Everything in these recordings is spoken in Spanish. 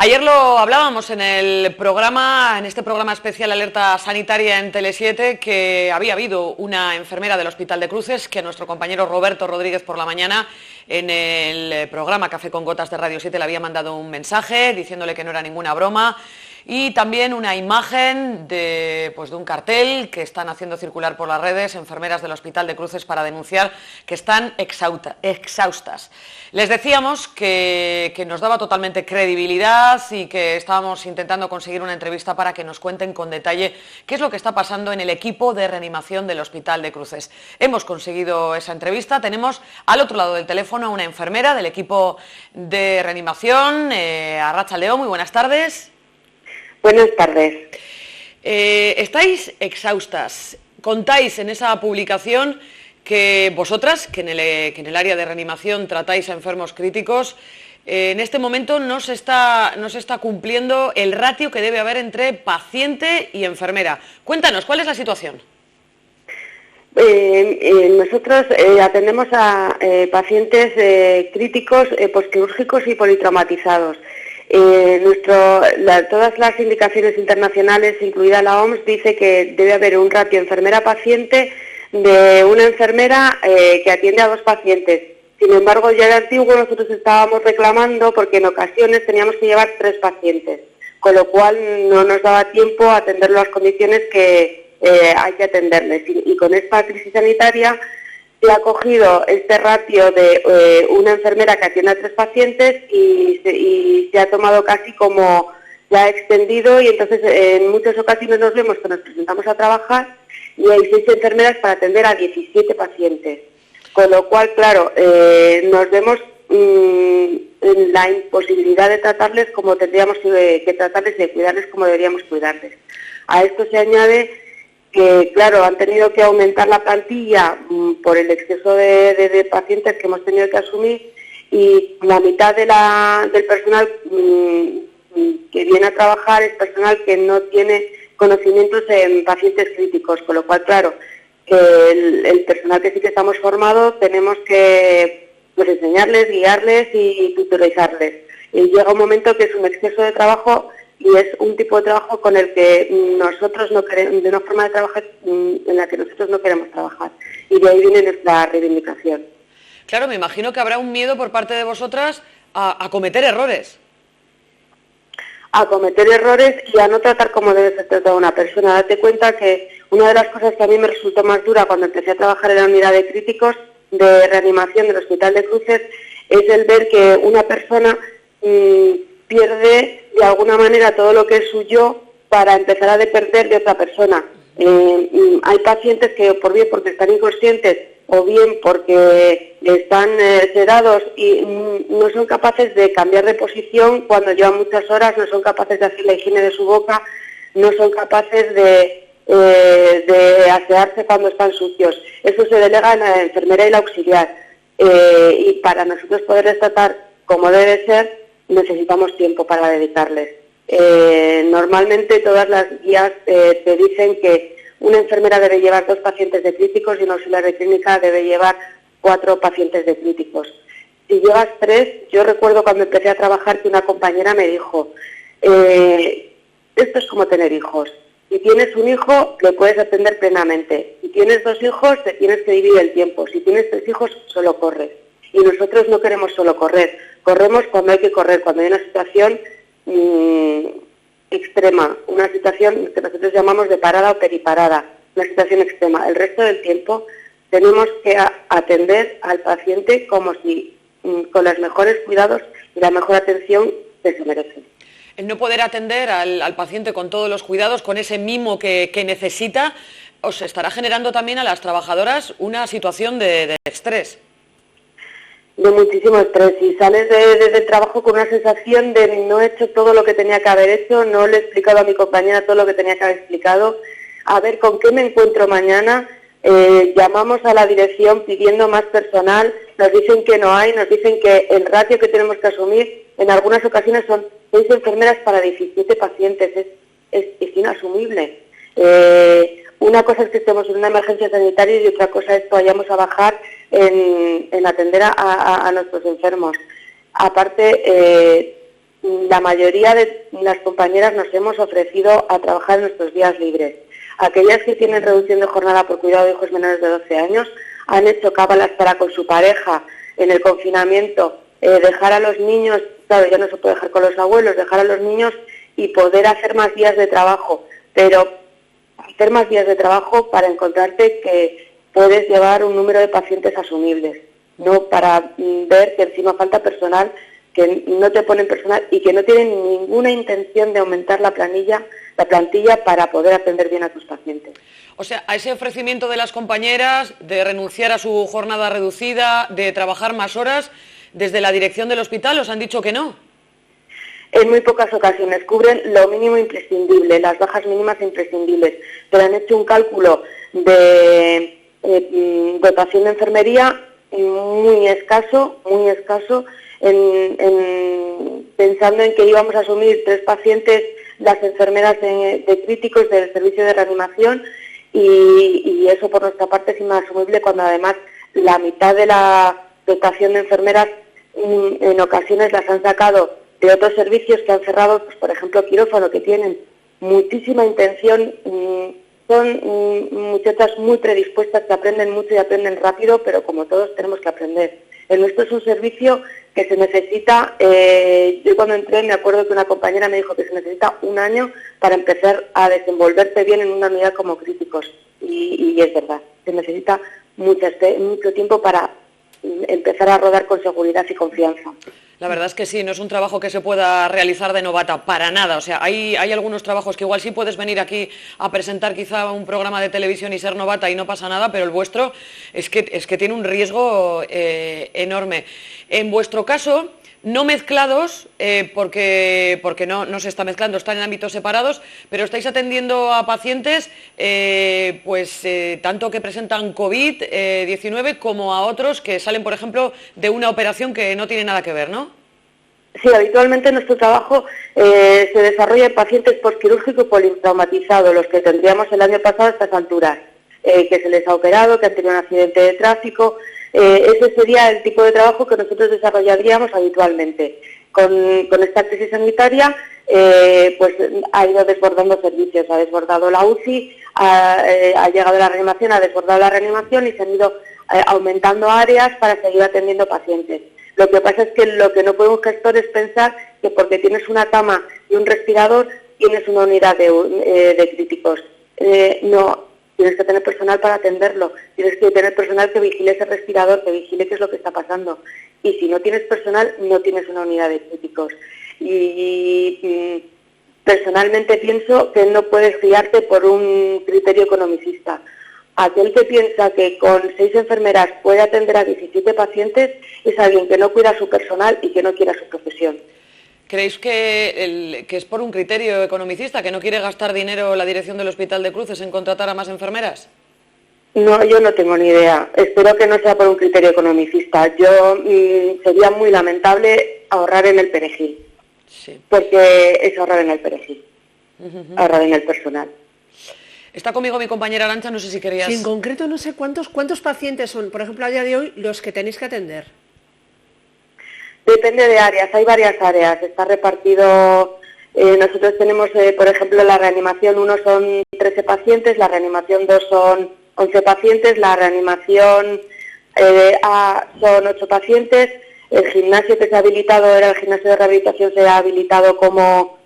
Ayer lo hablábamos en este programa especial Alerta Sanitaria en Tele7, que había habido una enfermera del Hospital de Cruces que a nuestro compañero Roberto Rodríguez por la mañana en el programa Café con Gotas de Radio 7 le había mandado un mensaje diciéndole que no era ninguna broma. Y también una imagen de un cartel que están haciendo circular por las redes enfermeras del Hospital de Cruces para denunciar que están exhaustas. Les decíamos que nos daba totalmente credibilidad y que estábamos intentando conseguir una entrevista para que nos cuenten con detalle qué es lo que está pasando en el equipo de reanimación del Hospital de Cruces. Hemos conseguido esa entrevista, tenemos al otro lado del teléfono a una enfermera del equipo de reanimación, Arratsalde León, muy buenas tardes. Buenas tardes. Estáis exhaustas. Contáis en esa publicación que vosotras, que en el área de reanimación tratáis a enfermos críticos, en este momento no se está cumpliendo el ratio que debe haber entre paciente y enfermera. Cuéntanos, ¿cuál es la situación? Nosotros atendemos a pacientes críticos, posquirúrgicos y politraumatizados. Todas las indicaciones internacionales, incluida la OMS, dice que debe haber un ratio enfermera-paciente de una enfermera que atiende a 2 pacientes. Sin embargo, ya de antiguo nosotros estábamos reclamando porque en ocasiones teníamos que llevar 3 pacientes, con lo cual no nos daba tiempo a atender las condiciones que hay que atenderles. Y con esta crisis sanitaria se ha cogido este ratio de una enfermera que atiende a 3 pacientes y se ha tomado casi como ya extendido, y entonces en muchas ocasiones nos vemos que nos presentamos a trabajar y hay 6 enfermeras para atender a 17 pacientes. Con lo cual, claro, nos vemos en la imposibilidad de tratarles como tendríamos que tratarles y de cuidarles como deberíamos cuidarles. A esto se añade que, claro, han tenido que aumentar la plantilla por el exceso de pacientes que hemos tenido que asumir, y la mitad del personal que viene a trabajar es personal que no tiene conocimientos en pacientes críticos, con lo cual, claro, el personal que sí que estamos formado tenemos que enseñarles, guiarles y tutorizarles. Y llega un momento que es un exceso de trabajo, y es un tipo de trabajo con el que nosotros no queremos, de una forma de trabajar en la que nosotros no queremos trabajar, y de ahí viene nuestra reivindicación. Claro, me imagino que habrá un miedo por parte de vosotras a cometer errores. A cometer errores y a no tratar como debe ser tratada una persona. Date cuenta que una de las cosas que a mí me resultó más dura cuando empecé a trabajar en la unidad de críticos de reanimación del Hospital de Cruces es el ver que una persona pierde de alguna manera todo lo que es suyo para empezar a depender de otra persona. Hay pacientes que, por bien porque están inconscientes o bien porque están sedados y no son capaces de cambiar de posición cuando llevan muchas horas, no son capaces de hacer la higiene de su boca, no son capaces de asearse cuando están sucios. Eso se delega en la enfermera y la auxiliar. Y para nosotros poderles tratar como debe ser, necesitamos tiempo para dedicarles. Normalmente todas las guías te dicen que una enfermera debe llevar 2 pacientes de críticos y una auxiliar de clínica debe llevar 4 pacientes de críticos. Si llevas 3, yo recuerdo cuando empecé a trabajar que una compañera me dijo, esto es como tener hijos. Si tienes un hijo, le puedes atender plenamente. Si tienes 2 hijos, te tienes que dividir el tiempo. Si tienes 3 hijos, solo corres. Y nosotros no queremos solo correr. Corremos cuando hay que correr, cuando hay una situación extrema, una situación que nosotros llamamos de parada o periparada, una situación extrema. El resto del tiempo tenemos que atender al paciente como si con los mejores cuidados y la mejor atención que se merece. El no poder atender al paciente con todos los cuidados, con ese mimo que necesita, os estará generando también a las trabajadoras una situación de estrés. De muchísimo estrés, y sales del trabajo con una sensación de no he hecho todo lo que tenía que haber hecho, no le he explicado a mi compañera todo lo que tenía que haber explicado, a ver con qué me encuentro mañana. Llamamos a la dirección pidiendo más personal, nos dicen que no hay, nos dicen que el ratio que tenemos que asumir en algunas ocasiones son 6 enfermeras para 17 pacientes, es inasumible. Una cosa es que estemos en una emergencia sanitaria y otra cosa es que vayamos a bajar en atender a nuestros enfermos. Aparte, la mayoría de las compañeras nos hemos ofrecido a trabajar en nuestros días libres. Aquellas que tienen reducción de jornada por cuidado de hijos menores de 12 años han hecho cábalas para con su pareja en el confinamiento, dejar a los niños, claro, ya no se puede dejar con los abuelos, dejar a los niños y poder hacer más días de trabajo, pero hacer más días de trabajo para encontrarte que puedes llevar un número de pacientes asumibles, no para ver que encima falta personal, que no te ponen personal y que no tienen ninguna intención de aumentar la plantilla para poder atender bien a tus pacientes. O sea, a ese ofrecimiento de las compañeras de renunciar a su jornada reducida, de trabajar más horas, desde la dirección del hospital os han dicho que no. En muy pocas ocasiones cubren lo mínimo imprescindible, las bajas mínimas imprescindibles, pero han hecho un cálculo de dotación de enfermería muy escaso, pensando en que íbamos a asumir 3 pacientes, las enfermeras de críticos del servicio de reanimación, y eso por nuestra parte es inasumible cuando además la mitad de la dotación de enfermeras en ocasiones las han sacado de otros servicios que han cerrado, pues, por ejemplo, quirófano, que tienen muchísima intención, son muchachas muy predispuestas que aprenden mucho y aprenden rápido, pero como todos tenemos que aprender. El nuestro es un servicio que se necesita, yo cuando entré me acuerdo que una compañera me dijo que se necesita 1 año para empezar a desenvolverte bien en una unidad como críticos, y es verdad, se necesita mucho tiempo para empezar a rodar con seguridad y confianza. La verdad es que sí, no es un trabajo que se pueda realizar de novata, para nada. O sea, hay algunos trabajos que igual sí puedes venir aquí a presentar quizá un programa de televisión y ser novata y no pasa nada, pero el vuestro es que tiene un riesgo enorme. En vuestro caso, no mezclados, porque no se está mezclando, están en ámbitos separados, pero estáis atendiendo a pacientes tanto que presentan COVID-19 como a otros que salen, por ejemplo, de una operación que no tiene nada que ver, ¿no? Sí, habitualmente nuestro trabajo se desarrolla en pacientes postquirúrgicos politraumatizados, los que tendríamos el año pasado a estas alturas, que se les ha operado, que han tenido un accidente de tráfico. Ese sería el tipo de trabajo que nosotros desarrollaríamos habitualmente. Con esta crisis sanitaria, pues ha ido desbordando servicios, ha desbordado la UCI, ha llegado la reanimación, ha desbordado la reanimación y se han ido aumentando áreas para seguir atendiendo pacientes. Lo que pasa es que lo que no puede un gestor es pensar que porque tienes una cama y un respirador tienes una unidad de críticos. No, tienes que tener personal para atenderlo, tienes que tener personal que vigile ese respirador, que vigile qué es lo que está pasando. Y si no tienes personal, no tienes una unidad de críticos. Y personalmente pienso que no puedes guiarte por un criterio economicista. Aquel que piensa que con 6 enfermeras puede atender a 17 pacientes es alguien que no cuida a su personal y que no quiere a su profesión. ¿Creéis que es por un criterio economicista, que no quiere gastar dinero la dirección del Hospital de Cruces en contratar a más enfermeras? No, yo no tengo ni idea. Espero que no sea por un criterio economicista. Sería muy lamentable ahorrar en el perejil, sí, porque es ahorrar en el perejil, ahorrar en el personal. Está conmigo mi compañera Arantxa, no sé si querías... Sí, en concreto no sé cuántos pacientes son, por ejemplo, a día de hoy, los que tenéis que atender. Depende de áreas, hay varias áreas, está repartido, nosotros tenemos, por ejemplo, la reanimación 1 son 13 pacientes, la reanimación 2 son 11 pacientes, la reanimación A son 8 pacientes, el gimnasio que se ha habilitado, era el gimnasio de rehabilitación, se ha habilitado como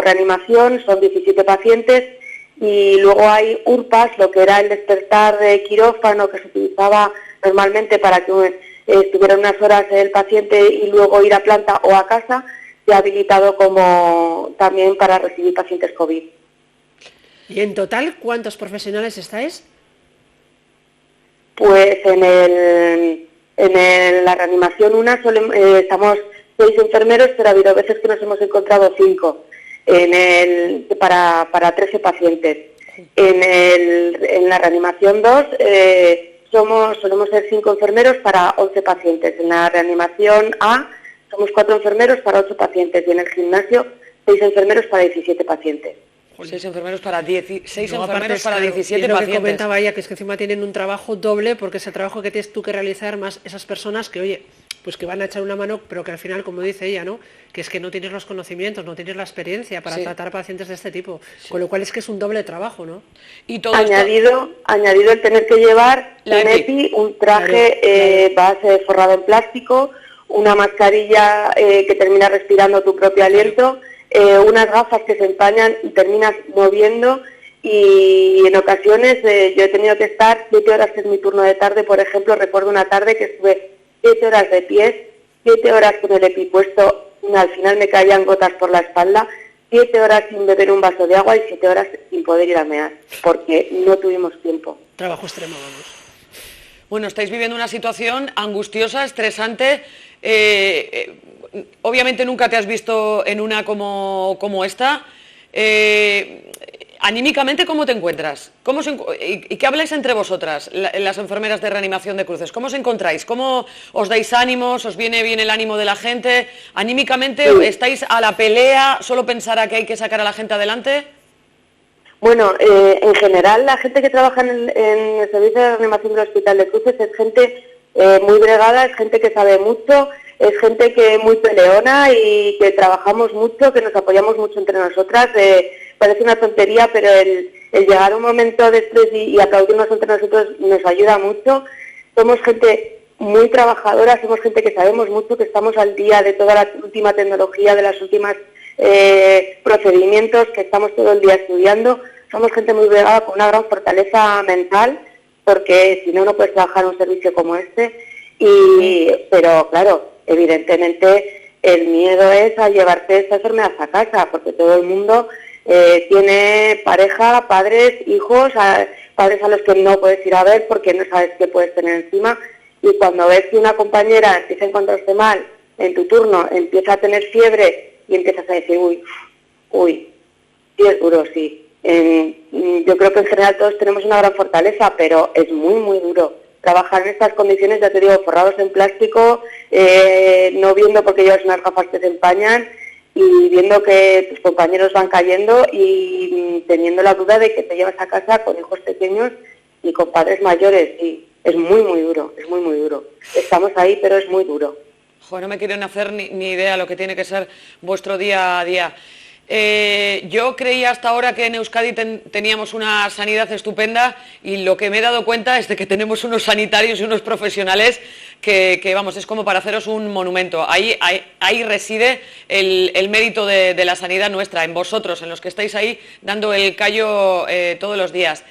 reanimación, son 17 pacientes, y luego hay URPAS, lo que era el despertar de quirófano que se utilizaba normalmente para que estuviera unas horas el paciente y luego ir a planta o a casa, se ha habilitado como también para recibir pacientes COVID. ¿Y en total cuántos profesionales estáis? Pues en la reanimación estamos 6 enfermeros, pero ha habido veces que nos hemos encontrado 5 para 13 pacientes. En la reanimación 2 solemos ser 5 enfermeros para 11 pacientes. En la reanimación A somos 4 enfermeros para 8 pacientes y en el gimnasio 6 enfermeros para 17 pacientes. 6 enfermeros para 16 no, enfermeros para claro, 17 lo pacientes. Que comentaba ella, que es que encima tienen un trabajo doble porque es el trabajo que tienes tú que realizar más esas personas que, oye, pues que van a echar una mano, pero que al final, como dice ella, ¿no? Que es que no tienes los conocimientos, no tienes la experiencia para tratar pacientes de este tipo, con lo cual es que es un doble trabajo, ¿no? Y todo añadido el tener que llevar un EPI, un traje base forrado en plástico, una mascarilla que termina respirando tu propio aliento, unas gafas que se empañan y terminas moviendo, y en ocasiones yo he tenido que estar 7 horas, que es mi turno de tarde, por ejemplo, recuerdo una tarde que estuve 7 horas de pies, 7 horas con el EPI puesto, al final me caían gotas por la espalda, 7 horas sin beber un vaso de agua y 7 horas sin poder ir a mear, porque no tuvimos tiempo. Trabajo extremo, vamos. Bueno, estáis viviendo una situación angustiosa, estresante. Obviamente nunca te has visto en una como esta. Anímicamente, ¿cómo te encuentras? ¿Y qué habláis entre vosotras, las enfermeras de reanimación de cruces? ¿Cómo os encontráis? ¿Cómo os dais ánimos? ¿Os viene bien el ánimo de la gente? ¿Anímicamente estáis a la pelea? ¿Solo pensar a que hay que sacar a la gente adelante? Bueno, en general la gente que trabaja en el servicio de reanimación del Hospital de Cruces es gente muy bregada, es gente que sabe mucho, es gente que es muy peleona y que trabajamos mucho, que nos apoyamos mucho entre nosotras. Parece una tontería, pero el llegar a un momento de estrés y aplaudirnos entre nosotros nos ayuda mucho. Somos gente muy trabajadora, somos gente que sabemos mucho, que estamos al día de toda la última tecnología, de las últimas procedimientos, que estamos todo el día estudiando. Somos gente muy bregada, con una gran fortaleza mental, porque si no, no puedes trabajar en un servicio como este. Pero claro, evidentemente el miedo es a llevarte esta enfermedad a casa, porque todo el mundo tiene pareja, padres, hijos, padres a los que no puedes ir a ver porque no sabes qué puedes tener encima, y cuando ves que una compañera empieza a encontrarse mal en tu turno, empieza a tener fiebre y empiezas a decir, uy, sí es duro, sí. Yo creo que en general todos tenemos una gran fortaleza, pero es muy, muy duro trabajar en estas condiciones, ya te digo, forrados en plástico, no viendo porque llevas unas gafas que se empañan, y viendo que tus compañeros van cayendo y teniendo la duda de que te llevas a casa con hijos pequeños y con padres mayores. Y es muy, muy duro, es muy, muy duro. Estamos ahí, pero es muy duro. Joder, no me quieren hacer ni idea lo que tiene que ser vuestro día a día. Yo creía hasta ahora que en Euskadi teníamos una sanidad estupenda, y lo que me he dado cuenta es de que tenemos unos sanitarios y unos profesionales que vamos, es como para haceros un monumento. Ahí reside el mérito de la sanidad nuestra, en vosotros, en los que estáis ahí dando el callo todos los días.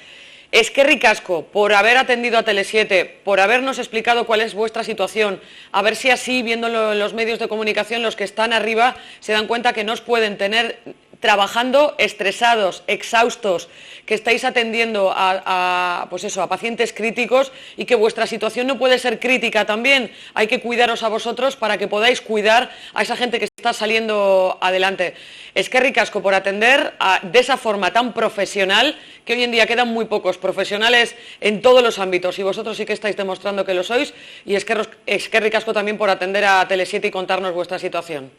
Eskerrik asko por haber atendido a Tele7, por habernos explicado cuál es vuestra situación, a ver si así, viéndolo en los medios de comunicación, los que están arriba se dan cuenta que no os pueden tener trabajando estresados, exhaustos, que estáis atendiendo a pacientes críticos, y que vuestra situación no puede ser crítica también. Hay que cuidaros a vosotros para que podáis cuidar a esa gente que está saliendo adelante. Eskerrik asko por atender de esa forma tan profesional, que hoy en día quedan muy pocos profesionales en todos los ámbitos, y vosotros sí que estáis demostrando que lo sois. Y eskerrik asko también por atender a Tele7 y contarnos vuestra situación.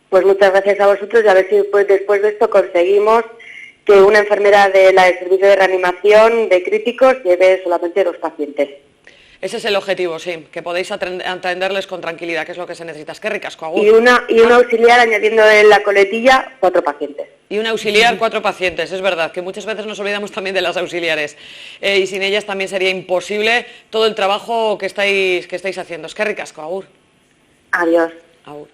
Pues muchas gracias a vosotros, y a ver si después de esto conseguimos que una enfermera del servicio de reanimación de críticos lleve solamente 2 pacientes. Ese es el objetivo, sí, que podéis atenderles con tranquilidad, que es lo que se necesita. Eskerrik asko, agur. Y una auxiliar, añadiendo en la coletilla 4 pacientes. Y un auxiliar, 4 pacientes, es verdad, que muchas veces nos olvidamos también de las auxiliares. Y sin ellas también sería imposible todo el trabajo que estáis haciendo. Eskerrik asko, agur. Adiós. Agur.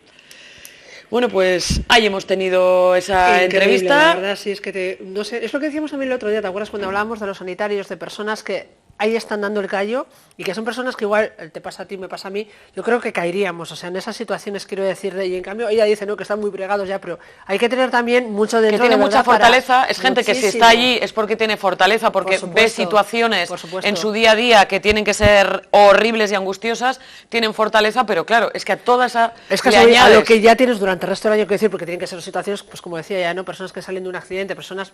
Bueno, pues ahí hemos tenido esa entrevista. La verdad, sí, es que no sé, es lo que decíamos también el otro día, ¿te acuerdas cuando hablábamos de los sanitarios, de personas que ahí están dando el callo, y que son personas que igual te pasa a ti, me pasa a mí? Yo creo que caeríamos, o sea, en esas situaciones, quiero decir, y en cambio ella dice, no, que están muy bregados ya, pero hay que tener también mucho dentro, que tiene de mucha fortaleza, es gente que si está muchísimo. allí es porque tiene fortaleza, porque ve situaciones supuesto. en su día a día que tienen que ser horribles y angustiosas, tienen fortaleza, pero claro, es que a toda esa... Es que a lo que ya tienes durante el resto del año, que decir, porque tienen que ser situaciones, pues como decía ya, ¿no? Personas que salen de un accidente, personas,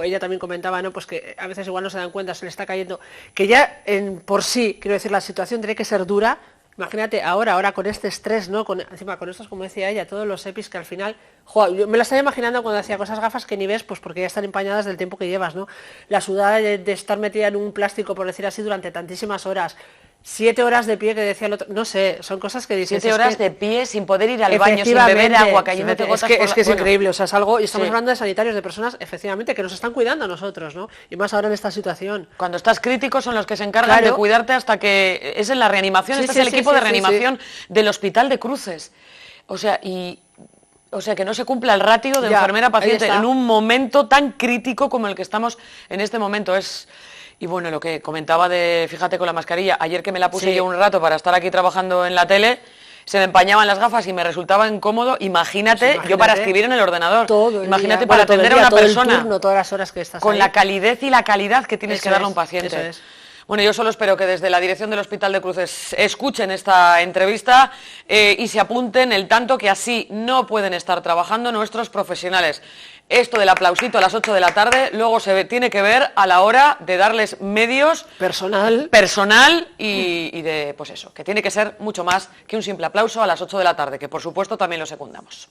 ella también comentaba, ¿no? Pues que a veces igual no se dan cuenta, se le está cayendo, que ya por sí, quiero decir, la situación tiene que ser dura. Imagínate ahora con este estrés, ¿no? Encima con estos, como decía ella, todos los EPIs que al final, yo me la estaba imaginando cuando hacía cosas gafas que ni ves, pues porque ya están empañadas del tiempo que llevas, ¿no? La sudada de estar metida en un plástico, por decir así, durante tantísimas horas. 7 horas de pie que decía el otro, no sé, son cosas que dices. 7 horas de pie sin poder ir al baño, sin beber agua, cayéndote gotas. Es que es increíble, o sea, es algo, y estamos hablando de sanitarios, de personas, efectivamente, que nos están cuidando a nosotros, ¿no? Y más ahora en esta situación. Cuando estás crítico son los que se encargan de cuidarte hasta que es en la reanimación, este es el equipo de reanimación del Hospital de Cruces. O sea, que no se cumpla el ratio de enfermera-paciente en un momento tan crítico como el que estamos en este momento. Y bueno, lo que comentaba de, fíjate con la mascarilla, ayer que me la puse yo un rato para estar aquí trabajando en la tele, se me empañaban las gafas y me resultaba incómodo. Imagínate yo para escribir en el ordenador. Imagínate para atender a una persona. Turno, todas las horas que estás con ahí. La calidez y la calidad que tienes que darle a un paciente. Eso es. Bueno, yo solo espero que desde la dirección del Hospital de Cruces escuchen esta entrevista y se apunten el tanto que así no pueden estar trabajando nuestros profesionales. Esto del aplausito a las 8 de la tarde luego se tiene que ver a la hora de darles medios, personal y de, pues eso, que tiene que ser mucho más que un simple aplauso a las 8 de la tarde, que por supuesto también lo secundamos.